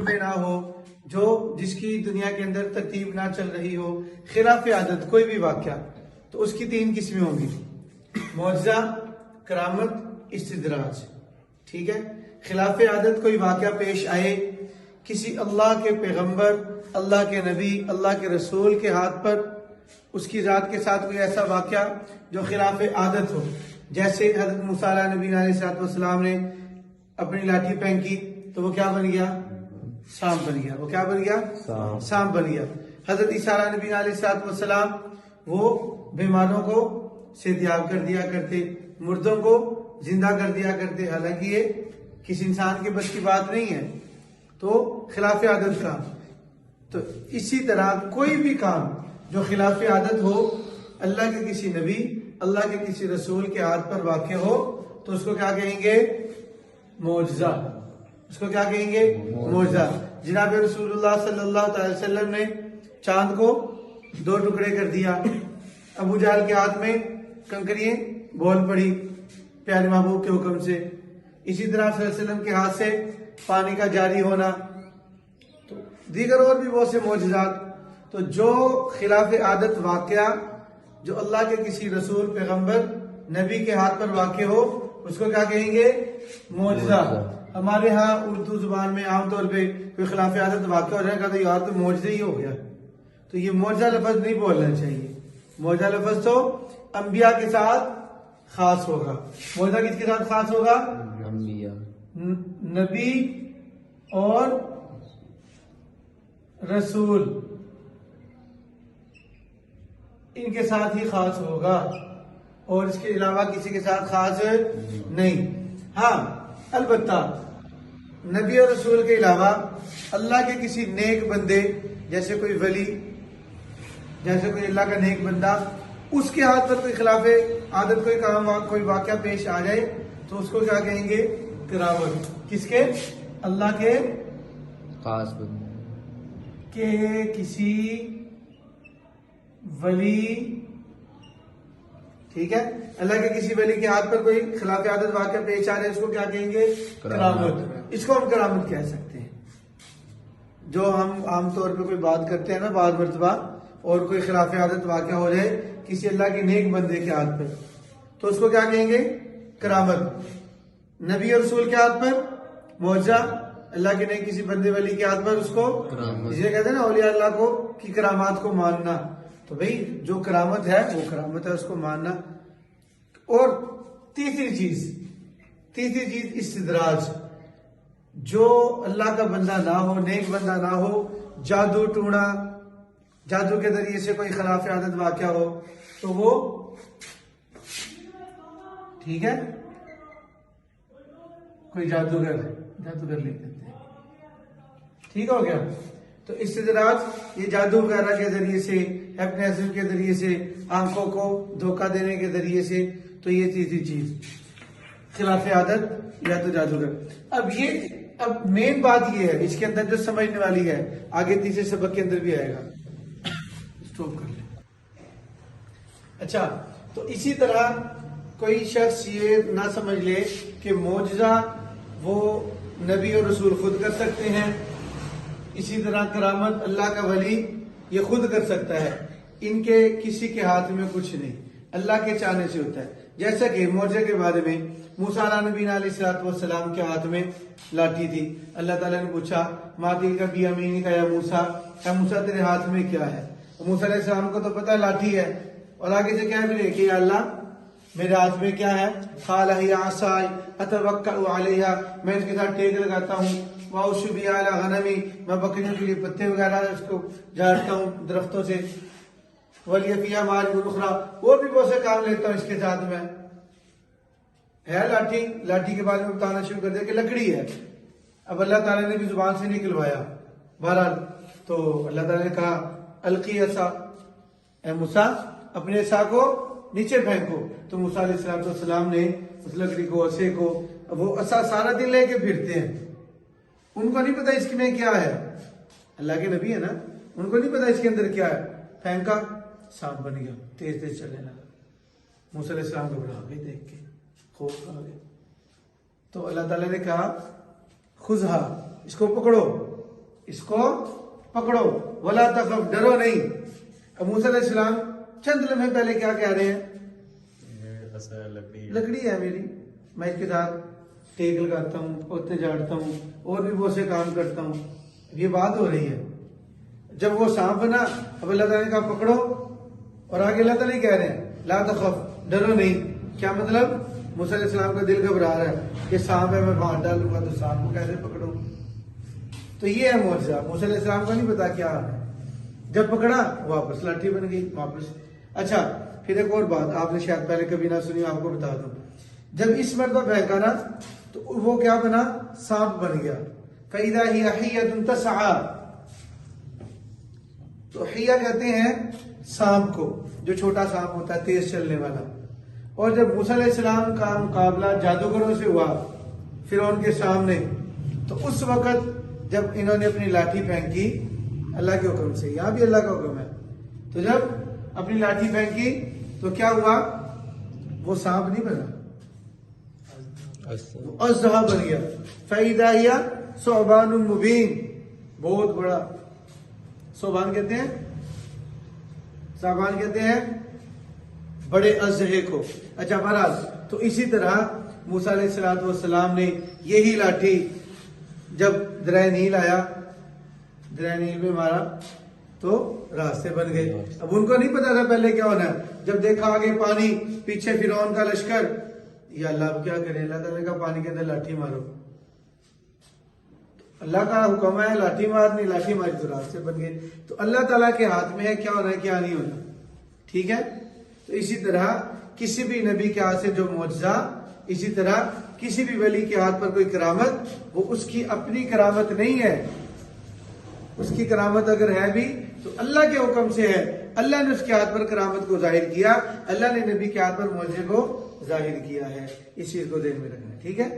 میں نہ ہو، جس کی دنیا کے اندر ترتیب نہ چل رہی ہو، خلاف عادت کوئی بھی واقعہ، تو اس کی 3 قسمیں ہوں گی: معجزہ، کرامت، استدراج. ٹھیک ہے؟ خلاف عادت کوئی واقعہ پیش آئے، کسی اللہ کے پیغمبر، اللہ کے نبی، اللہ کے رسول کے ہاتھ پر اس کی ذات کے ساتھ کوئی ایسا واقعہ جو خلاف عادت ہو. جیسے حضرت موسیٰ نبی علیہ السلام نے اپنی لاٹھی پھینکی تو وہ کیا بن گیا؟ سانپ بن گیا. وہ کیا بن گیا؟ سانپ بن گیا. حضرت عیسیٰ نبی علیہ السلام وہ بیماروں کو صحتیاب کر دیا کرتے، مردوں کو زندہ کر دیا کرتے، حالانکہ یہ کسی انسان کے بس کی بات نہیں ہے، تو خلاف عادت کا. تو اسی طرح کوئی بھی کام جو خلاف عادت ہو، اللہ کے کسی نبی، اللہ کے کسی رسول کے ہاتھ پر واقع ہو، تو اس کو کیا کہیں گے؟ معجزہ. اس کو کیا کہیں گے؟ معجزہ. جناب رسول اللہ صلی اللہ تعالی وسلم نے چاند کو 2 ٹکڑے کر دیا، ابو جہل کے ہاتھ میں کنکریاں بول پڑی پیارے محبوب کے حکم سے. اسی طرح صلی اللہ علیہ وسلم کے ہاتھ سے پانی کا جاری ہونا، تو دیگر اور بھی بہت سے معجزات. تو جو خلاف عادت واقعہ جو اللہ کے کسی رسول، پیغمبر، نبی کے ہاتھ پر واقع ہو، اس کو کیا کہیں گے؟ معجزہ. ہمارے ہاں اردو زبان میں عام طور پہ کوئی خلاف عادت واقع ہو جائے گا تو یار تو معجزہ ہی ہو گیا. تو یہ معجزہ لفظ نہیں بولنا چاہیے. معجزہ لفظ تو انبیاء کے ساتھ خاص ہوگا. معجزہ کس کے ساتھ خاص ہوگا؟ نبی اور رسول، ان کے ساتھ ہی خاص ہوگا، اور اس کے علاوہ کسی کے ساتھ خاص نہیں. ہاں البتہ نبی اور رسول کے علاوہ اللہ کے کسی نیک بندے، جیسے کوئی ولی، جیسے کوئی اللہ کا نیک بندہ، اس کے ہاتھ پر کوئی خلاف عادت کوئی کام، کوئی واقعہ پیش آ جائے تو اس کو کیا کہیں گے؟ کرامت. کس کے؟ اللہ کے خاص بندے کہ کسی ولی، ٹھیک ہے، اللہ کے کسی ولی کے ہاتھ پر کوئی خلاف عادت واقعہ پیش آ رہا ہے، اس کو کیا کہیں گے؟ کرامت. اس کو ہم کرامت کہہ سکتے ہیں. جو ہم عام طور پہ کوئی بات کرتے ہیں نا بعض مرتبہ، اور کوئی خلاف عادت واقعہ ہو جائے کسی اللہ کے نیک بندے کے ہاتھ پر، تو اس کو کیا کہیں گے؟ کرامت. نبی اور رسول کے ہاتھ پر معجزہ، اللہ کے نیک کسی بندے ولی کے ہاتھ پر اس کو جسے کہتے ہیں نا اولیاء اللہ کو کی کرامات کو ماننا. تو بھئی جو کرامت ہے وہ کرامت ہے، اس کو ماننا. اور تیسری چیز استدراج. جو اللہ کا بندہ نہ ہو، نیک بندہ نہ ہو، جادو ٹونا، جادو کے ذریعے سے کوئی خلاف عادت واقعہ ہو، تو وہ ٹھیک ہے، کوئی جادوگر لکھ دیتے ہیں. ٹھیک ہو گیا. تو استدراج یہ جادو وغیرہ کے ذریعے سے، ہپنوٹزم کے ذریعے سے، آنکھوں کو دھوکہ دینے کے ذریعے سے. تو یہ تیسری چیز خلاف عادت یا تو جادوگر. اب مین بات یہ ہے، اس کے اندر جو سمجھنے والی ہے، آگے تیسرے سبق کے اندر بھی آئے گا. اسٹاپ کر لیں. اچھا، تو اسی طرح کوئی شخص یہ نہ سمجھ لے کہ معجزہ وہ نبی اور رسول خود کر سکتے ہیں، اسی طرح کرامت اللہ کا ولی یہ خود کر سکتا ہے. ان کے کسی کے ہاتھ میں کچھ نہیں، اللہ کے چاہنے سے ہوتا ہے. جیسا کہ معجزے کے بارے میں موسیٰ نبی علیہ السلام کے ہاتھ میں لاٹھی تھی. اللہ تعالیٰ نے پوچھا ما تلک بیمینک یا موسیٰ، اے موسیٰ تیرے ہاتھ میں کیا ہے؟ موسیٰ علیہ السلام کو تو پتہ لاٹھی ہے، اور آگے سے کیا ملے کہ یا اللہ میرے ہاتھ میں کیا ہے؟ قال ہی عصائی اتوکأ علیہا، میں اس کے ساتھ ٹیک لگاتا ہوں، واؤشو بہا علی غنمی، میں بکریوں کے لیے پتے وغیرہ اس کو جھاڑتا ہوں درختوں سے، ولی فیہا مآرب اخری، اور بھی بہت سے کام لیتا ہوں اس کے ساتھ میں. ہے لاٹھی کے بارے میں بتانا شروع کر دیا کہ لکڑی ہے. اب اللہ تعالیٰ نے بھی زبان سے نکلوایا. بہرحال تو اللہ تعالیٰ نے کہا القی عصا، اے موسیٰ اپنے عصا کو نیچے پھینکو. تو موسیٰ علیہ السلام نے اس لکڑی کو، عصے کو، وہ عصا سارا دن لے کے پھرتے ہیں، ان کو نہیں پتا اس میں کیا ہے، اللہ کے نبی ہے نا، ان کو نہیں پتا اس کے اندر کیا ہے. پھینکا، سانپ بن گیا، تیز چلنے لگا. موسیٰ علیہ السلام کو بڑھا گئے دیکھ کے، خوف آ گیا. تو اللہ تعالیٰ نے کہا خذھا، اس کو پکڑو. اس کو پکڑو، ولا تخف، ڈرو نہیں۔ اب موسیٰ علیہ السلام چند لمحے پہلے کیا کہہ رہے ہیں؟ لکڑی ہے میری، میں اس کے ساتھ ٹیک لگاتا ہوں، پوتے جھاڑتا ہوں، اور بھی بہت سے کام کرتا ہوں۔ یہ بات ہو رہی ہے جب وہ سانپ بنا، اب اللہ تعالیٰ نے کہا پکڑو، اور آگے اللہ تعالیٰ کہہ رہے ہیں لا تخف، ڈرو نہیں۔ کیا مطلب؟ موسیٰ علیہ السلام کا دل گھبرا رہا ہے کہ سانپ ہے، میں باہر ڈالوں گا تو سانپ کو کیسے پکڑوں؟ تو یہ ہے معجزہ، موسیٰ علیہ السلام کا نہیں پتا کیا ہے، جب پکڑا واپس لاٹھی بن گئی واپس۔ اچھا پھر ایک اور بات آپ نے شاید پہلے کبھی نہ سنی، آپ کو بتا دوں، جب اس مرتبہ پھینکا نا تو وہ کیا بنا؟ سانپ بن گیا۔ فَإِذَا هِيَ حِيَّةٌ تَسْعَىٰ، تو حیہ کہتے ہیں سانپ کو، جو چھوٹا سانپ ہوتا ہے تیز چلنے والا۔ اور جب موسیٰ علیہ السلام کا مقابلہ جادوگروں سے ہوا فرعون کے سامنے، تو اس وقت جب انہوں نے اپنی لاٹھی پھینکی اللہ کے حکم سے، یہاں بھی اللہ کا حکم ہے، تو جب اپنی لاٹھی پھینکی تو کیا ہوا؟ وہ سانپ نہیں بنا، اژدہا بن گیا۔ فَإِذَا هِيَ ثُعْبَانٌ مُبِينٌ، بہت بڑا ثعبان کہتے ہیں، ثعبان کہتے ہیں بڑے اژدہے کو۔ اچھا بہرحال، تو اسی طرح موسیٰ علیہ السلام نے یہی لاٹھی جب دریا نیل آیا، دریا نیل میں مارا تو راستے بن گئے۔ اب ان کو نہیں پتا تھا پہلے کیا ہونا ہے، جب دیکھا آگے پانی، پیچھے فرعون کا لشکر، یا اللہ اب کیا کرے؟ اللہ تعالیٰ کا پانی کے اندر لاٹھی مارو، اللہ کا حکم ہے لاٹھی مارنی، لاٹھی ماری تو راستے بن گئے۔ تو اللہ تعالیٰ کے ہاتھ میں ہے کیا ہونا ہے کیا نہیں ہونا، ٹھیک ہے؟ تو اسی طرح کسی بھی نبی کے ہاتھ سے جو معجزہ، اسی طرح کسی بھی ولی کے ہاتھ پر کوئی کرامت، وہ اس کی اپنی کرامت نہیں ہے، اس کی کرامت اگر ہے بھی تو اللہ کے حکم سے ہے۔ اللہ نے اس کے ہاتھ پر کرامت کو ظاہر کیا، اللہ نے نبی کے ہاتھ پر معجزے کو ظاہر کیا ہے، اس چیز کو ذہن میں رکھنا ہے، ٹھیک ہے؟